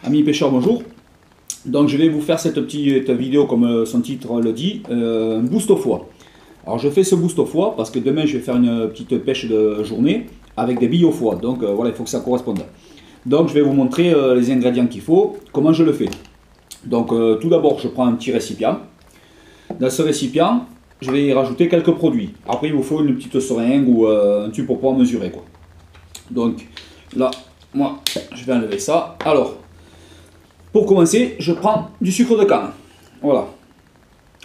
Amis pêcheurs, bonjour. Donc je vais vous faire cette petite vidéo comme son titre le dit, un boost au foie. Alors je fais ce boost au foie parce que demain je vais faire une petite pêche de journée avec des billes au foie. Donc voilà, il faut que ça corresponde. Donc je vais vous montrer les ingrédients qu'il faut, comment je le fais. Donc tout d'abord je prends un petit récipient. Dans ce récipient, je vais y rajouter quelques produits. Après il vous faut une petite seringue ou un tube pour pouvoir mesurer quoi. Donc là, moi je vais enlever ça. Alors, pour commencer, je prends du sucre de canne. Voilà.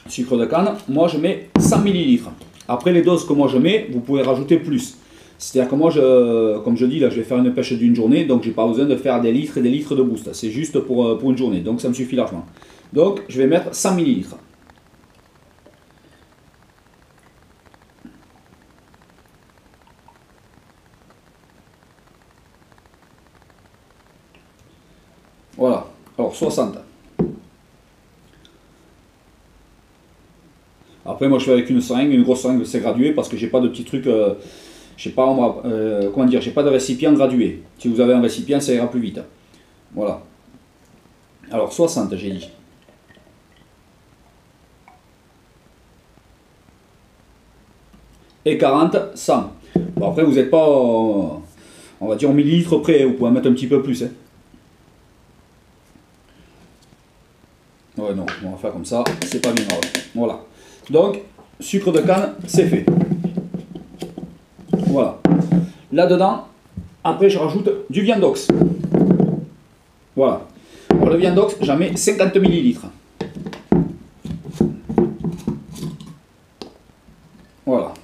Sucre de canne, moi je mets 100 ml. Après les doses que moi je mets, vous pouvez rajouter plus. C'est-à-dire que moi, comme je dis, là je vais faire une pêche d'une journée, donc j'ai pas besoin de faire des litres et des litres de boost. C'est juste pour une journée, donc ça me suffit largement. Donc je vais mettre 100 ml. Voilà, alors 60. Après moi je fais avec une grosse seringue, c'est gradué parce que j'ai pas de petits trucs, j'ai pas, comment dire, j'ai pas de récipient gradué. Si vous avez un récipient, ça ira plus vite. Voilà. Alors 60 j'ai dit. Et 40, 100. Bon après vous n'êtes pas, on va dire en millilitres près, vous pouvez en mettre un petit peu plus. Hein. Ouais, non, on va faire comme ça, c'est pas bien grave. Voilà. Donc, sucre de canne, c'est fait. Voilà. Là-dedans, après, je rajoute du viandox. Voilà. Pour le viandox, j'en mets 50 ml. Voilà.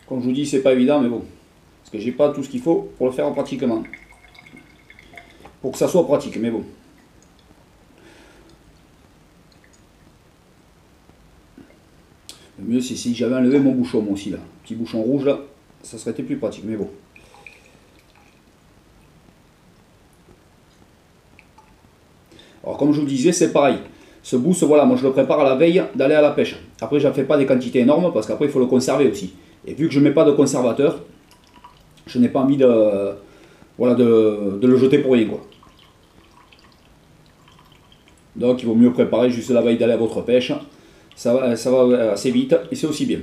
Comme je vous dis, c'est pas évident, mais bon. Parce que j'ai pas tout ce qu'il faut pour le faire pratiquement. Pour que ça soit pratique, mais bon. Le mieux, c'est si j'avais enlevé mon bouchon, moi aussi, là. Petit bouchon rouge, là. Ça serait plus pratique, mais bon. Alors, comme je vous disais, c'est pareil. Ce boost, voilà, moi je le prépare à la veille d'aller à la pêche. Après, je ne fais pas des quantités énormes parce qu'après, il faut le conserver aussi. Et vu que je ne mets pas de conservateur, je n'ai pas envie de, voilà, de le jeter pour rien, quoi. Donc, il vaut mieux préparer juste la veille d'aller à votre pêche. Ça va assez vite et c'est aussi bien.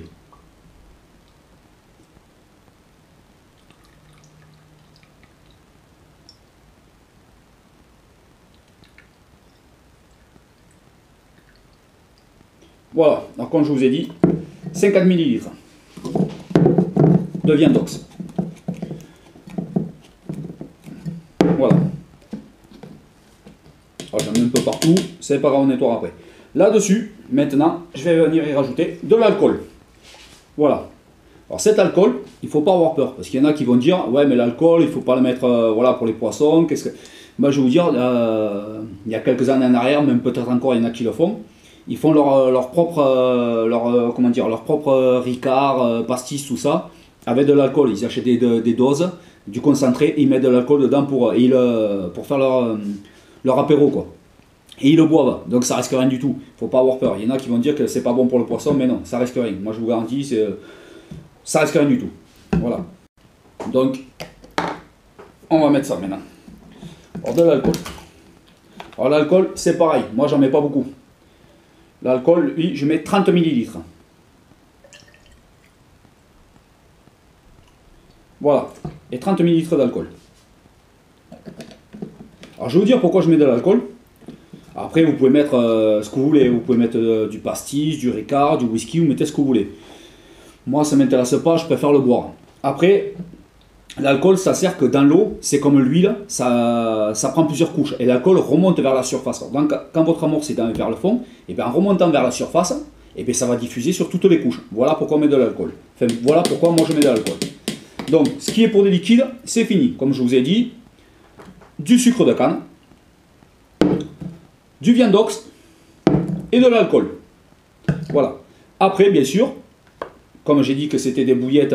Voilà, donc comme je vous ai dit, 50 ml de viandox. Voilà. Alors j'en mets un peu partout, c'est pas grave, on nettoie après. Là-dessus, maintenant, je vais venir y rajouter de l'alcool. Voilà. Alors cet alcool, il ne faut pas avoir peur, parce qu'il y en a qui vont dire, ouais mais l'alcool, il ne faut pas le mettre voilà, pour les poissons. Qu'est-ce que... Moi je vais vous dire, il y a quelques années en arrière, même peut-être encore il y en a qui le font, ils font leur propre, comment dire, leur propre Ricard, pastis, tout ça, avec de l'alcool. Ils achètent des doses, du concentré, et ils mettent de l'alcool dedans pour faire leur apéro, quoi. Et ils le boivent, donc ça risque rien du tout. Il ne faut pas avoir peur. Il y en a qui vont dire que c'est pas bon pour le poisson, mais non, ça risque rien. Moi je vous garantis, ça risque rien du tout. Voilà. Donc, on va mettre ça maintenant. Alors de l'alcool. Alors l'alcool, c'est pareil. Moi j'en mets pas beaucoup. L'alcool, lui, je mets 30 ml. Voilà. Et 30 ml d'alcool. Alors je vais vous dire pourquoi je mets de l'alcool. Après vous pouvez mettre ce que vous voulez. Vous pouvez mettre du pastis, du Ricard, du whisky, vous mettez ce que vous voulez. Moi ça ne m'intéresse pas, je préfère le boire. Après, l'alcool ça sert que dans l'eau, c'est comme l'huile, ça prend plusieurs couches. Et l'alcool remonte vers la surface. Donc quand votre amorce est vers le fond, et bien en remontant vers la surface, et bien ça va diffuser sur toutes les couches. Voilà pourquoi on met de l'alcool. Enfin voilà pourquoi moi je mets de l'alcool. Donc ce qui est pour des liquides, c'est fini. Comme je vous ai dit, du sucre de canne, du viandox et de l'alcool. Voilà. Après, bien sûr, comme j'ai dit que c'était des bouillettes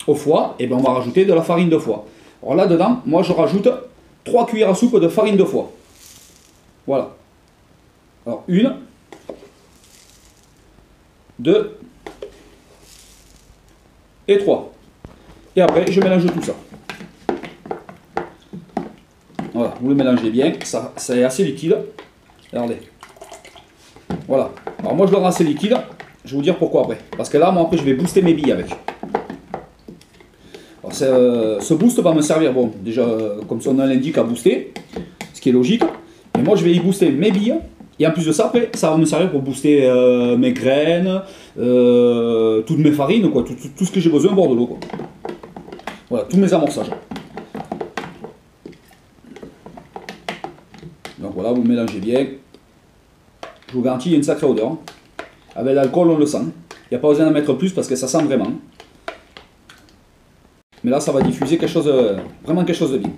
au foie, et bien on va rajouter de la farine de foie. Alors là-dedans, moi je rajoute 3 cuillères à soupe de farine de foie. Voilà. Alors 1, 2 et 3. Et après, je mélange tout ça. Voilà, vous le mélangez bien, ça est assez liquide. Regardez. Voilà. Alors moi je le rends assez liquide, je vais vous dire pourquoi après. Parce que là, moi après je vais booster mes billes avec. Alors ce boost va me servir, bon, déjà comme son nom l'indique, à booster, ce qui est logique. Mais moi je vais y booster mes billes. Et en plus de ça, après, ça va me servir pour booster mes graines, toutes mes farines, quoi, tout ce que j'ai besoin au bord de l'eau. Voilà, tous mes amorçages. Donc voilà, vous mélangez bien. Je vous garantis, il y a une sacrée odeur. Avec l'alcool, on le sent. Il n'y a pas besoin d'en mettre plus parce que ça sent vraiment. Mais là, ça va diffuser quelque chose, vraiment quelque chose de bien.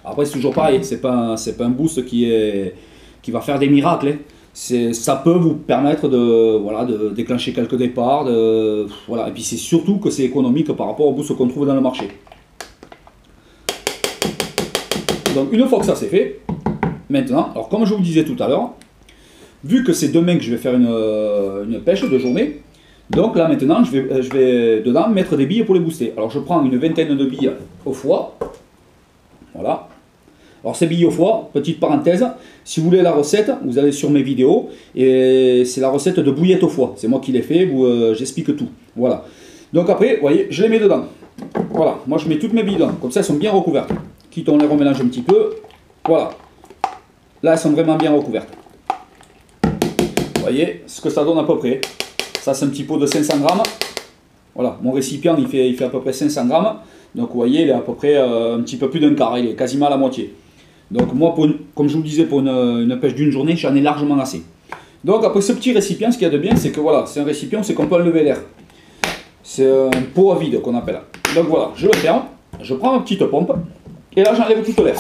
Après, c'est toujours pareil, c'est pas un boost qui va faire des miracles. Hein. Ça peut vous permettre de déclencher quelques départs. Voilà. Et puis c'est surtout que c'est économique par rapport au boost qu'on trouve dans le marché. Donc une fois que ça c'est fait, maintenant, alors comme je vous disais tout à l'heure, vu que c'est demain que je vais faire une pêche de journée, donc là maintenant je vais dedans mettre des billes pour les booster. Alors je prends une vingtaine de billes au foie. Voilà. Alors ces billes au foie, petite parenthèse, si vous voulez la recette, vous allez sur mes vidéos, et c'est la recette de bouillette au foie. C'est moi qui l'ai fait, j'explique tout. Voilà. Donc après, vous voyez, je les mets dedans. Voilà, moi je mets toutes mes billes dedans, comme ça elles sont bien recouvertes. Quitte on les remélange un petit peu, voilà. Là elles sont vraiment bien recouvertes. Vous voyez ce que ça donne à peu près. Ça c'est un petit pot de 500 grammes. Voilà, mon récipient il fait à peu près 500 grammes. Donc vous voyez, il est à peu près un petit peu plus d'un quart, il est quasiment à la moitié. Donc moi, comme je vous disais, pour une pêche d'une journée, j'en ai largement assez. Donc après ce petit récipient, ce qu'il y a de bien, c'est que voilà, c'est un récipient, c'est qu'on peut enlever l'air. C'est un pot à vide qu'on appelle. Donc voilà, je le ferme, je prends ma petite pompe, et là j'enlève toute l'air.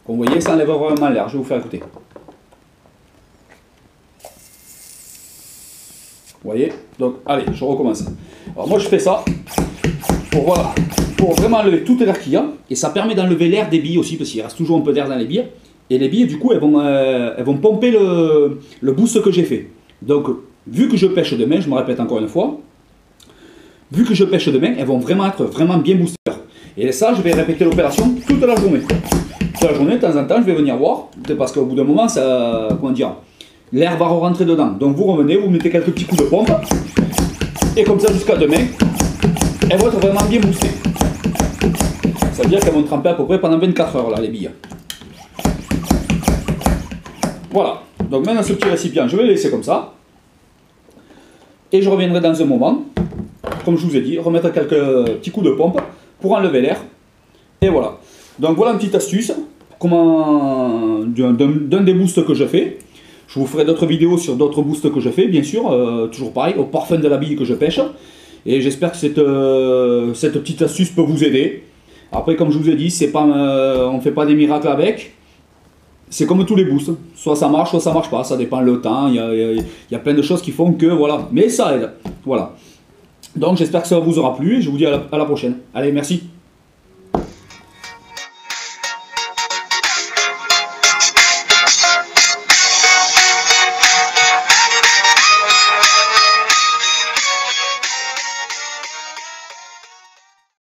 Comme vous voyez, ça enlève vraiment l'air, je vais vous faire écouter. Vous voyez? Donc allez, je recommence. Alors moi je fais ça pour vraiment enlever toute l'air qu'il y a, et ça permet d'enlever l'air des billes aussi, parce qu'il reste toujours un peu d'air dans les billes, et les billes du coup elles vont pomper le boost que j'ai fait. Donc vu que je pêche demain, je me répète encore une fois, vu que je pêche demain, elles vont vraiment être bien boostées. Et ça, je vais répéter l'opération toute la journée. Toute la journée, de temps en temps, je vais venir voir, parce qu'au bout d'un moment, ça, comment dire, l'air va rentrer dedans. Donc vous revenez, vous mettez quelques petits coups de pompe, et comme ça jusqu'à demain, elles vont être vraiment bien boostées. Ça veut dire qu'elles vont tremper à peu près pendant 24 heures, là, les billes. Voilà. Donc maintenant, ce petit récipient, je vais le laisser comme ça. Et je reviendrai dans un moment, comme je vous ai dit, remettre quelques petits coups de pompe pour enlever l'air. Et voilà. Donc voilà une petite astuce d'un des boosts que je fais. Je vous ferai d'autres vidéos sur d'autres boosts que je fais, bien sûr, toujours pareil, au parfum de la bille que je pêche. Et j'espère que cette petite astuce peut vous aider. Après, comme je vous ai dit, on ne fait pas des miracles avec. C'est comme tous les boosts. Soit ça marche, soit ça marche pas. Ça dépend le temps. Il y a plein de choses qui font que, voilà. Mais ça aide. Voilà. Donc j'espère que ça vous aura plu et je vous dis à la prochaine. Allez, merci.